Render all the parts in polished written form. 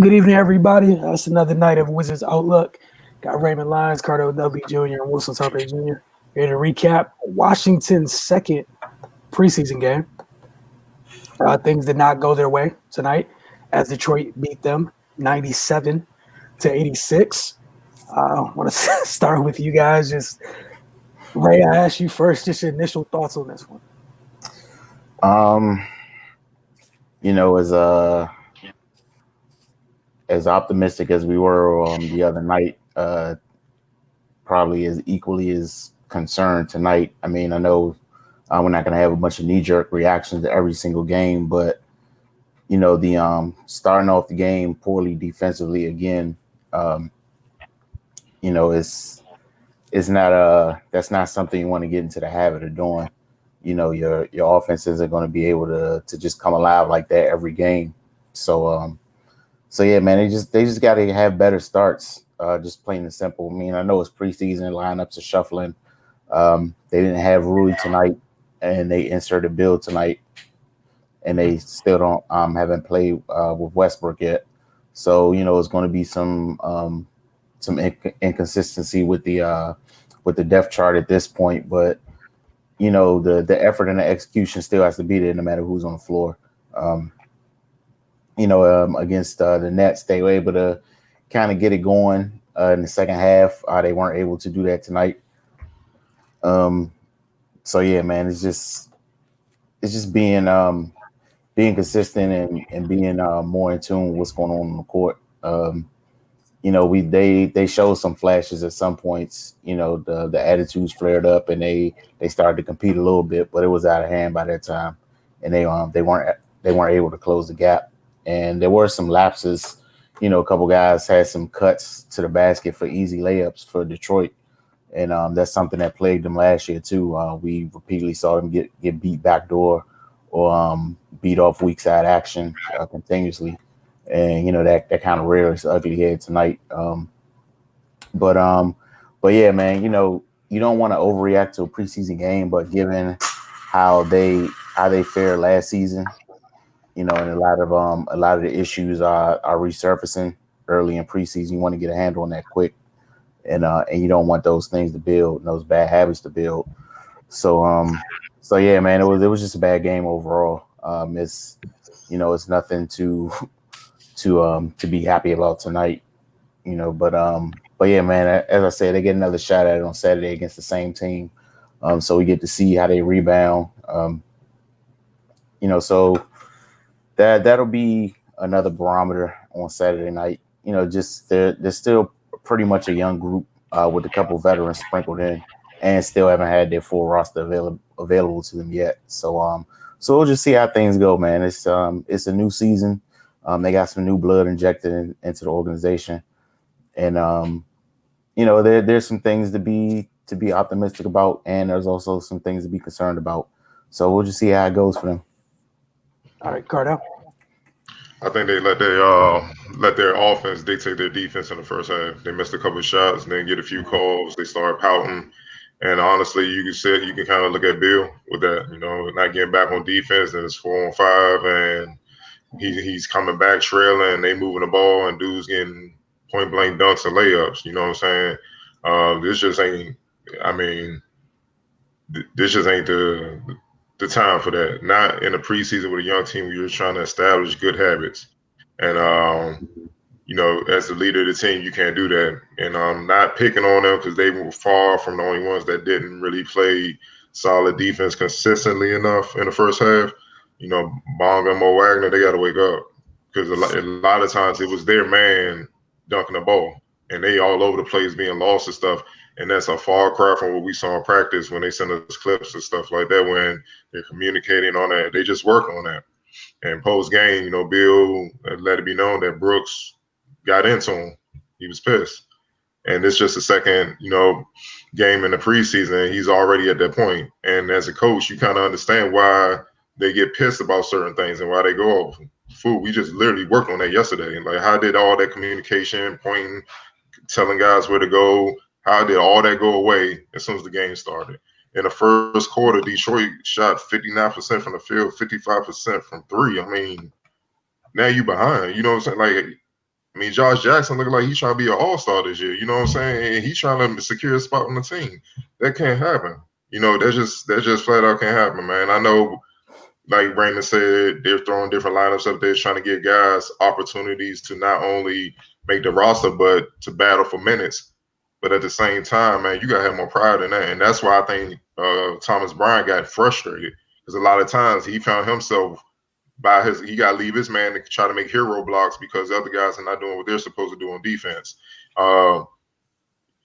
Good evening, everybody. It's another night of Wizards Outlook. Got Raymond Lyons, Carter Dudley Jr., and Wilson Harper Jr. here to recap Washington's second preseason game. Things did not go their way tonight as Detroit beat them 97-86. I want to start with you guys. Just Ray, I asked you first, just your initial thoughts on this one. As optimistic as we were the other night, probably as equally as concerned tonight. I mean, I know we're not going to have a bunch of knee-jerk reactions to every single game, but the starting off the game poorly defensively again, it's not that's not something you want to get into the habit of doing. Your offenses are going to be able to just come alive like that every game. So yeah, man, they just got to have better starts. Just plain and simple. I mean, I know it's preseason, lineups are shuffling. They didn't have Rui tonight, and they inserted Bill tonight, and they still haven't played with Westbrook yet. So it's going to be some inconsistency with the depth chart at this point. But the effort and the execution still has to be there no matter who's on the floor. Against the Nets, they were able to kind of get it going in the second half. They weren't able to do that tonight. So yeah, man, it's just being consistent and being more in tune with what's going on the court. They showed some flashes at some points. The attitudes flared up and they started to compete a little bit, but it was out of hand by that time, and they weren't able to close the gap. And there were some lapses. A couple guys had some cuts to the basket for easy layups for Detroit. And that's something that plagued them last year, too. We repeatedly saw them get beat backdoor or beat off weak side action continuously. And, that kind of reared its ugly head tonight. But yeah, man, you don't want to overreact to a preseason game, but given how they fared last season, and a lot of the issues are resurfacing early in preseason. You want to get a handle on that quick, and you don't want those things to build, and those bad habits to build. So yeah, man, it was just a bad game overall. It's nothing to be happy about tonight, but yeah, man, as I said, they get another shot at it on Saturday against the same team, so we get to see how they rebound. So that'll be another barometer on Saturday night. Just they're still pretty much a young group with a couple veterans sprinkled in, and still haven't had their full roster available to them yet. So we'll just see how things go, man. It's a new season. They got some new blood injected into the organization, and there's some things to be optimistic about, and there's also some things to be concerned about. So we'll just see how it goes for them. All right, Carter. I think they let their offense dictate their defense in the first half. They missed a couple of shots and then get a few calls. They started pouting. And honestly, you can kind of look at Bill with that, not getting back on defense, and it's 4-on-5, and he's coming back trailing, they moving the ball, and dudes getting point blank dunks and layups. You know what I'm saying? This just ain't the time for that. Not in a preseason with a young team where you're trying to establish good habits. And as the leader of the team, you can't do that. And I'm not picking on them because they were far from the only ones that didn't really play solid defense consistently enough in the first half. Bonga and Mo Wagner, they got to wake up, because a lot of times it was their man dunking the ball, and they all over the place being lost and stuff. And that's a far cry from what we saw in practice when they send us clips and stuff like that, when they're communicating on that. They just work on that. And post-game, Bill let it be known that Brooks got into him. He was pissed. And it's just the second, game in the preseason. He's already at that point. And as a coach, you kind of understand why they get pissed about certain things and why they go, oh, fool, we just literally worked on that yesterday. And how did all that communication, pointing, telling guys where to go, how did all that go away as soon as the game started? In the first quarter, Detroit shot 59% from the field, 55% from three. I mean, now you behind. You know what I'm saying? I mean, Josh Jackson looking like he's trying to be an all-star this year. You know what I'm saying? And he's trying to secure a spot on the team. That can't happen. You know, that just flat out can't happen, man. I know, like Raymond said, they're throwing different lineups up there, trying to give guys opportunities to not only make the roster, but to battle for minutes. But at the same time, man, you gotta have more pride in that. And that's why I think Thomas Bryant got frustrated, because a lot of times he found himself he got to leave his man to try to make hero blocks because the other guys are not doing what they're supposed to do on defense.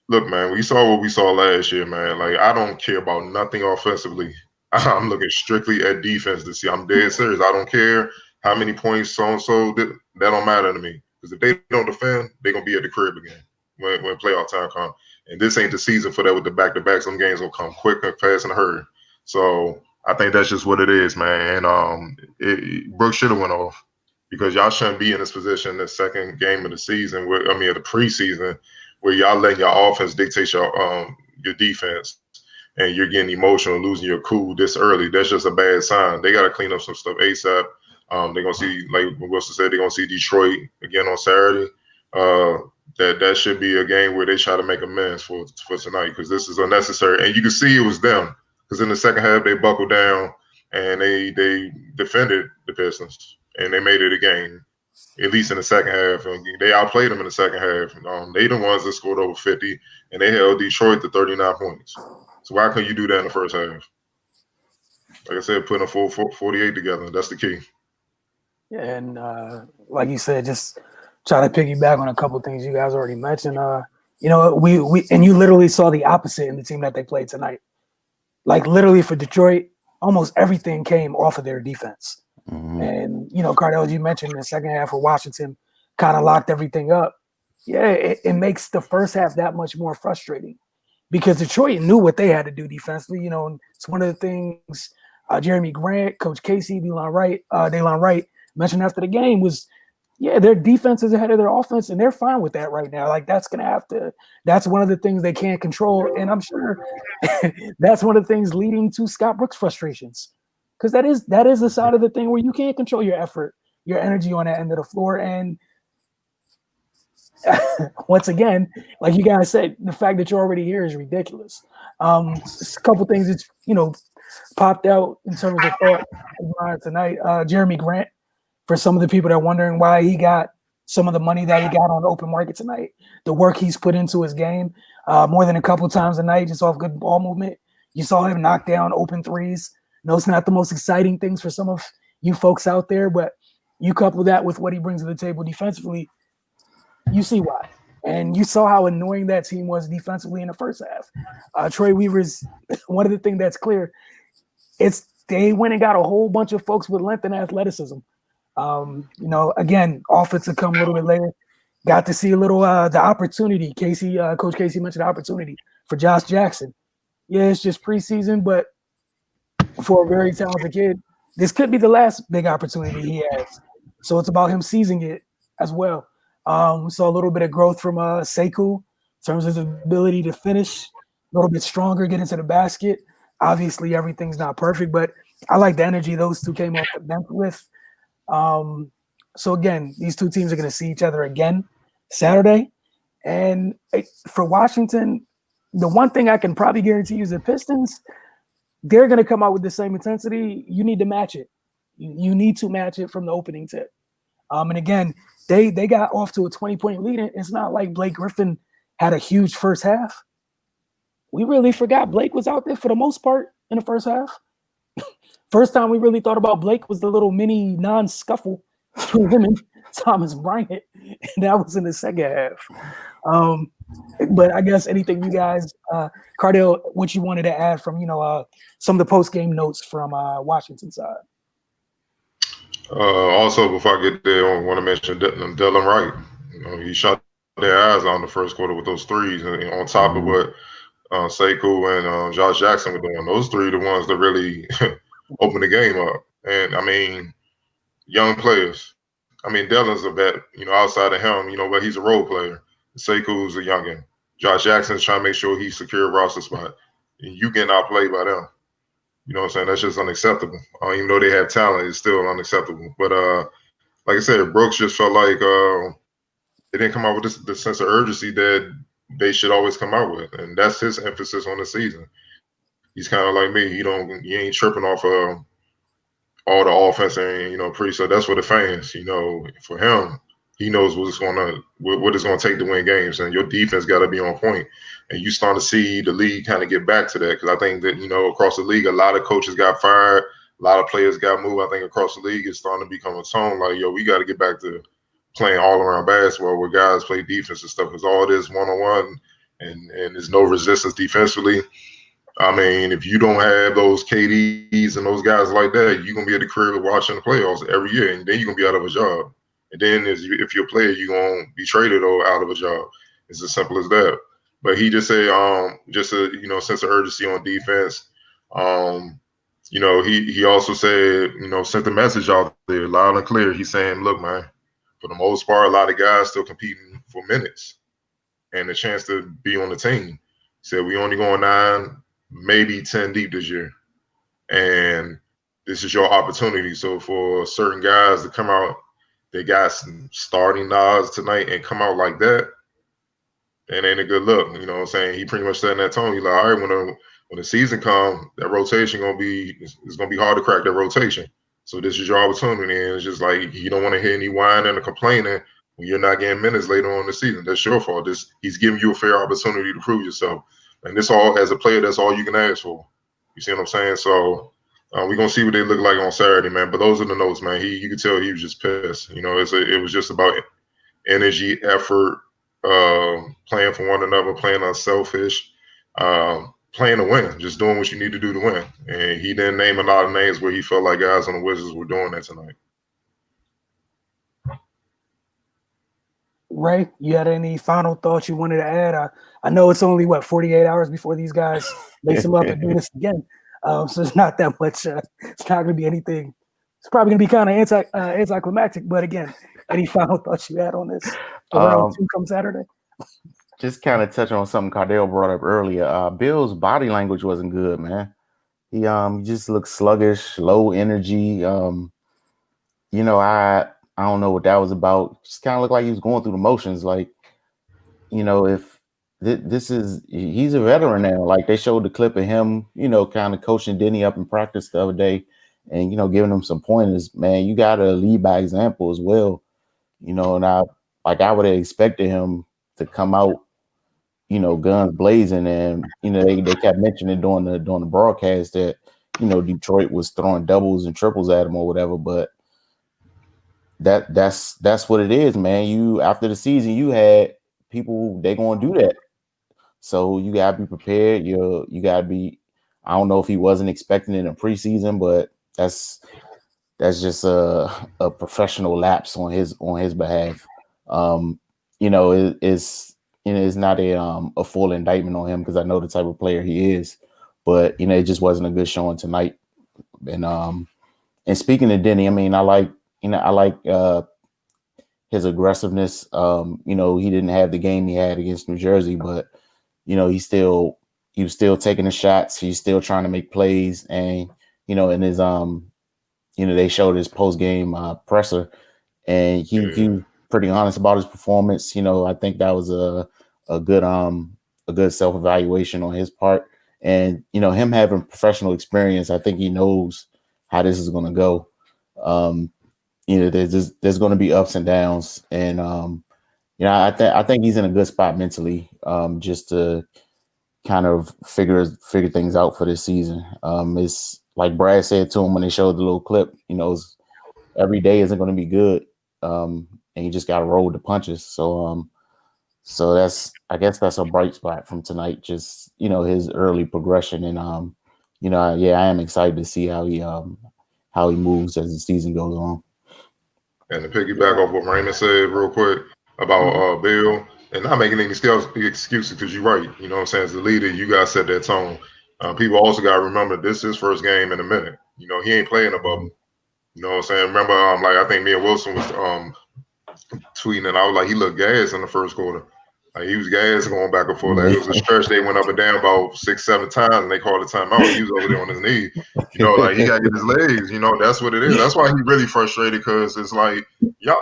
Look, man, we saw what we saw last year, man. Like, I don't care about nothing offensively. I'm looking strictly at defense to see. I'm dead serious. I don't care how many points so-and-so did. That don't matter to me. Because if they don't defend, they're going to be at the crib again when playoff time comes. And this ain't the season for that with the back-to-back. Some games will come quick and fast and hurry. So I think that's just what it is, man. And Brooks should have went off, because y'all shouldn't be in this position the second game of the season, of the preseason, where y'all letting your offense dictate your defense, and you're getting emotional, losing your cool this early. That's just a bad sign. They got to clean up some stuff ASAP. They're gonna see, like Wilson said, they're gonna see Detroit again on Saturday. That should be a game where they try to make amends for tonight, because this is unnecessary. And you can see it was them, because in the second half they buckled down and they defended the Pistons and they made it a game. At least in the second half, they outplayed them in the second half. They the ones that scored over 50, and they held Detroit to 39 points. So why couldn't you do that in the first half? Like I said, putting a full 48 together, that's the key. Yeah, and like you said, just try to piggyback on a couple of things you guys already mentioned. We and you literally saw the opposite in the team that they played tonight. Like, literally for Detroit, almost everything came off of their defense. Mm-hmm. And, Cardell, as you mentioned, in the second half for Washington kind of locked everything up. Yeah, it makes the first half that much more frustrating, because Detroit knew what they had to do defensively. And it's one of the things Jeremy Grant, Coach Casey, Delon Wright mentioned after the game was, their defense is ahead of their offense, and they're fine with that right now. Like, that's one of the things they can't control. And I'm sure that's one of the things leading to Scott Brooks' frustrations, because that is the side of the thing where you can't control your effort, your energy on that end of the floor. And once again, like you guys said, the fact that you're already here is ridiculous. A couple things that's, popped out in terms of thought tonight. Jeremy Grant, for some of the people that are wondering why he got some of the money that he got on the open market tonight, the work he's put into his game, more than a couple times a night, just off good ball movement. You saw him knock down open threes. No, it's not the most exciting things for some of you folks out there, but you couple that with what he brings to the table defensively, you see why. And you saw how annoying that team was defensively in the first half. Troy Weaver's one of the things that's clear. They went and got a whole bunch of folks with length and athleticism. Again, offense will come a little bit later. Got to see a little the opportunity. Coach Casey mentioned the opportunity for Josh Jackson. Yeah, it's just preseason, but for a very talented kid, this could be the last big opportunity he has. So it's about him seizing it as well. We saw a little bit of growth from Sekou in terms of his ability to finish, a little bit stronger, get into the basket. Obviously, everything's not perfect, but I like the energy those two came off the bench with. So again, these two teams are going to see each other again Saturday. And for Washington, the one thing I can probably guarantee you is the Pistons, they're going to come out with the same intensity. You need to match it. You need to match it from the opening tip. And again, they got off to a 20-point lead. It's not like Blake Griffin had a huge first half. We really forgot Blake was out there for the most part in the first half. First time we really thought about Blake was the little mini non-scuffle between him and Thomas Bryant, and that was in the second half. But I guess anything you guys, Cardell, what you wanted to add from some of the post-game notes from Washington side. Also, before I get there, I want to mention Dylan Wright. He shot their eyes on the first quarter with those threes, and on top of what Sekou and Josh Jackson were doing. Those three are the ones that really opened the game up. And, I mean, young players. I mean, Dylan's a vet, outside of him, but he's a role player. Sekou's a youngin'. Josh Jackson's trying to make sure he's secure a roster spot. And you getting outplayed by them. You know what I'm saying? That's just unacceptable. Even though they have talent, it's still unacceptable. But like I said, Brooks just felt like they didn't come out with this sense of urgency that they should always come out with, and that's his emphasis on the season. He's kind of like me. He ain't tripping off all the offense and pretty. So that's for the fans. For him, he knows what it's gonna take to win games, and your defense got to be on point. And you start to see the league kind of get back to that, because I think that across the league, a lot of coaches got fired, a lot of players got moved. I think across the league, it's starting to become a tone like, we got to get back to playing all around basketball where guys play defense and stuff. Because all this one-on-one and there's no resistance defensively. I mean, if you don't have those KDs and those guys like that, you're going to be at the crib watching the playoffs every year, and then you're going to be out of a job. And then if you're a player, you're going to be traded or out of a job. It's as simple as that. But he just said, just a sense of urgency on defense. He also said, sent the message out there loud and clear. He's saying, look, man, for the most part, a lot of guys still competing for minutes and a chance to be on the team. He said, we only going 9, maybe 10 deep this year. And this is your opportunity. So for certain guys to come out, they got some starting nods tonight and come out like that, it ain't a good look. You know what I'm saying? He pretty much set in that tone. He's like, all right, when the season comes, that rotation it's gonna be hard to crack that rotation. So this is your opportunity. And it's just like, you don't want to hear any whining or complaining when you're not getting minutes later on in the season. That's your fault. He's giving you a fair opportunity to prove yourself. And this all, as a player, that's all you can ask for. You see what I'm saying? So we're gonna see what they look like on Saturday, man. But those are the notes, man. You could tell he was just pissed. It was just about energy, effort, playing for one another, playing unselfish, playing to win, just doing what you need to do to win. And he didn't name a lot of names where he felt like guys on the Wizards were doing that tonight. Ray, you had any final thoughts you wanted to add? I know it's only 48 hours before these guys lace them up and do this again. So it's not that much. It's not going to be anything. It's probably going to be kind of anticlimactic. But again, any final thoughts you had on this round 2 come Saturday? Just kind of touching on something Cardell brought up earlier. Bill's body language wasn't good, man. He just looked sluggish, low energy. I don't know what that was about. Just kind of looked like he was going through the motions. Like, if he's a veteran now. Like, they showed the clip of him, kind of coaching Denny up in practice the other day and, giving him some pointers. Man, you got to lead by example as well. And I would have expected him to come out, guns blazing. And, they kept mentioning during the broadcast that, Detroit was throwing doubles and triples at him or whatever. But that's what it is, man. After the season, you had people, they gonna do that. So you gotta be prepared. You gotta be. I don't know if he wasn't expecting it in preseason, but that's just a professional lapse on his behalf. It's not a full indictment on him, because I know the type of player he is, but it just wasn't a good showing tonight. And speaking of Denny, I mean, I like his aggressiveness. He didn't have the game he had against New Jersey, but he was still taking the shots. He's still trying to make plays, and in his they showed his post game presser, and he pretty honest about his performance. I think that was a good self evaluation on his part, and him having professional experience, I think he knows how this is going to go. There's going to be ups and downs, and I think he's in a good spot mentally, just to kind of figure things out for this season. It's like Brad said to him when they showed the little clip. Every day isn't going to be good, and you just got to roll with the punches. So I guess that's a bright spot from tonight. Just his early progression, and I am excited to see how he moves as the season goes on. And to piggyback off what Raymond said real quick about Bill, and not making any excuses, because you're right. You know what I'm saying? As the leader, you guys set that tone. People also got to remember, this is his first game in a minute. He ain't playing above him. You know what I'm saying? Remember, I think me and Wilson was tweeting, and I was like, he looked gas in the first quarter. Like he was gas going back and forth. Like it was a stretch. They went up and down about 6-7 times, and they called a timeout. He was over there on his knee. Like he got to get his legs. That's what it is. That's why he really frustrated because it's like y'all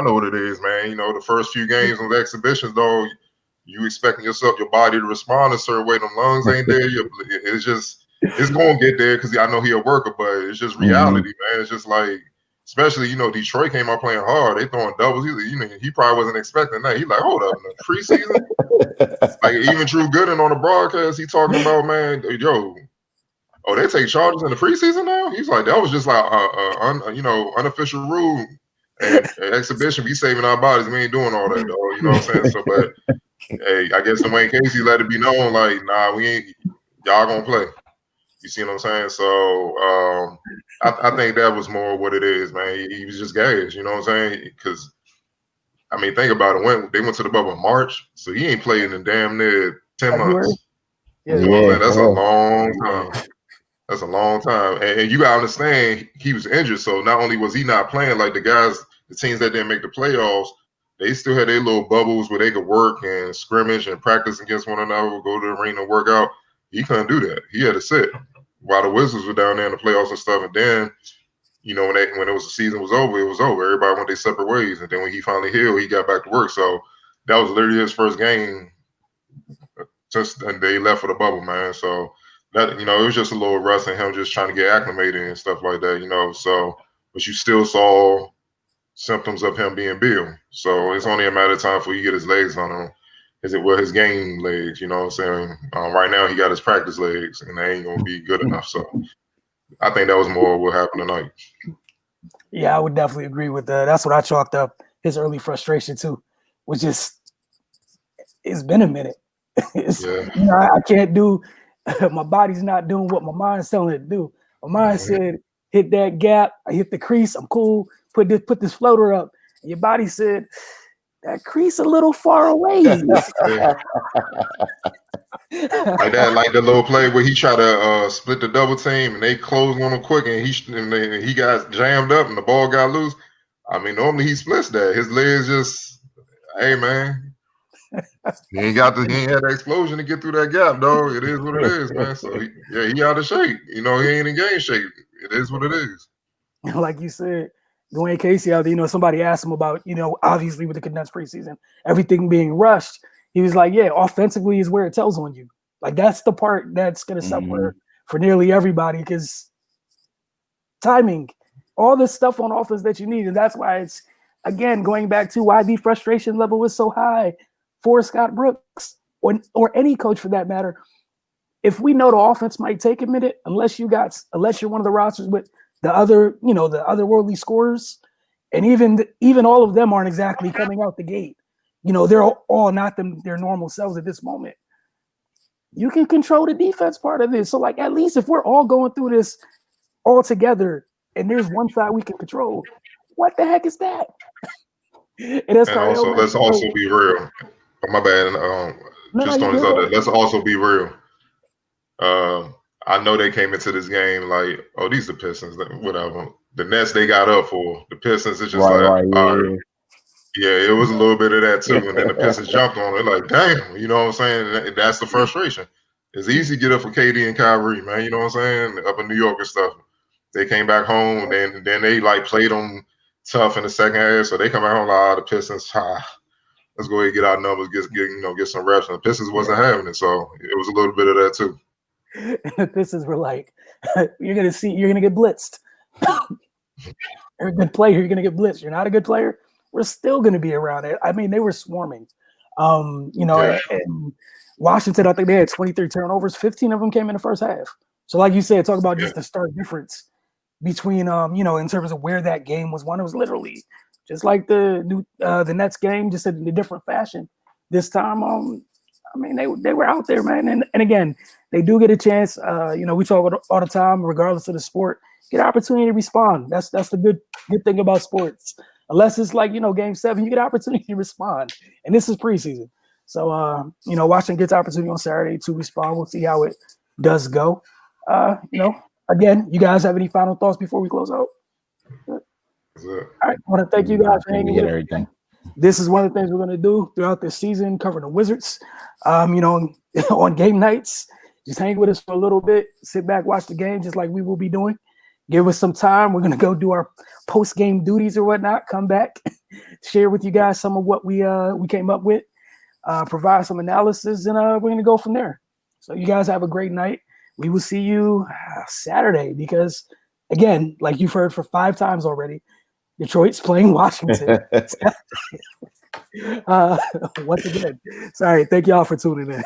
know what it is, man. The first few games on the exhibitions, though, you expecting your body to respond a certain way. Them lungs ain't there. It's going to get there because I know he a worker, but it's just reality, man. It's just like. Especially, Detroit came out playing hard. They throwing doubles. He probably wasn't expecting that. He like, hold up, in the preseason? Like, even Drew Gooden on the broadcast, he talking about, man, they take charges in the preseason now? He's like, that was just like, unofficial rule and exhibition. We saving our bodies. We ain't doing all that, though. You know what I'm saying? So, but, hey, I guess Dwayne Casey let it be known, like, nah, we ain't, y'all gonna play. You see what I'm saying? So I think that was more what it is, man. He was just gassed, you know what I'm saying? Because, think about it. They went to the bubble in March, so he ain't played in damn near 10 months. Yeah. That's a long time. That's a long time. And you got to understand, he was injured, so not only was he not playing, like the teams that didn't make the playoffs, they still had their little bubbles where they could work and scrimmage and practice against one another, go to the arena and work out. He couldn't do that. He had to sit while the Wizards were down there in the playoffs and stuff. And then, when the season was over, it was over. Everybody went their separate ways. And then when he finally healed, he got back to work. So that was literally his first game since they left for the bubble, man. So that it was just a little rust and him just trying to get acclimated and stuff like that. So but you still saw symptoms of him being Bill. So it's only a matter of time before you get his legs on him. His game legs, you know what I'm saying? Right now he got his practice legs and they ain't gonna be good enough. So I think that was more what happened tonight. Yeah, I would definitely agree with that. That's what I chalked up his early frustration to, which is it's been a minute. I can't do my body's not doing what my mind's telling it to do. My mind said hit that gap, I hit the crease, I'm cool, put this floater up. And your body said that crease a little far away. Like the little play where he tried to split the double team and they closed on him quick and he got jammed up and the ball got loose. Normally he splits that. His legs just, hey man, he ain't had that explosion to get through that gap, dog. It is what it is, man. So he out of shape. He ain't in game shape. It is what it is. Like you said, Dwayne Casey out there, somebody asked him about, obviously with the condensed preseason, everything being rushed. He was like, yeah, offensively is where it tells on you. Like that's the part that's going to suffer for nearly everybody because timing, all this stuff on offense that you need. And that's why it's, again, going back to why the frustration level is so high for Scott Brooks or any coach for that matter. If we know the offense might take a minute, unless you're one of the rosters with the other, the otherworldly scorers, and even all of them aren't exactly coming out the gate. They're all not their normal selves at this moment. You can control the defense part of this. So, like, at least if we're all going through this all together, and there's one side we can control, what the heck is that? Let's also be real. Oh, my bad. Let's also be real. I know they came into this game like, oh, these are the Pistons, whatever. The Nets they got up for. The Pistons is just all right. Yeah, it was a little bit of that too. And then the Pistons jumped on it like, damn, you know what I'm saying? That's the frustration. It's easy to get up for KD and Kyrie, man. You know what I'm saying? Up in New York and stuff. They came back home and then they like played them tough in the second half. So they come out home like, the Pistons, let's go ahead and get our numbers, get some reps. And the Pistons wasn't having it. So it was a little bit of that too. And the Pistons were like, you're gonna get blitzed. You're a good player, you're gonna get blitzed. You're not a good player, we're still gonna be around it. They were swarming. And Washington, I think they had 23 turnovers, 15 of them came in the first half. So like you said, talk about just the stark difference between in terms of where that game was won. It was literally just like the Nets game, just in a different fashion. This time, they were out there, man. And again, they do get a chance. We talk all the time, regardless of the sport, get an opportunity to respond. That's the good thing about sports. Unless it's like, game 7, you get an opportunity to respond. And this is preseason. So, Washington gets opportunity on Saturday to respond. We'll see how it does go. Again, you guys have any final thoughts before we close out? All right. I want to thank you guys for hanging with everything. This is one of the things we're going to do throughout this season, covering the Wizards. On game nights, just hang with us for a little bit, sit back, watch the game, just like we will be doing. Give us some time. We're going to go do our post-game duties or whatnot, come back, share with you guys some of what we came up with, provide some analysis, and we're going to go from there. So you guys have a great night. We will see you Saturday because, again, like you've heard for 5 times already, Detroit's playing Washington. Once again. Sorry. Thank y'all for tuning in.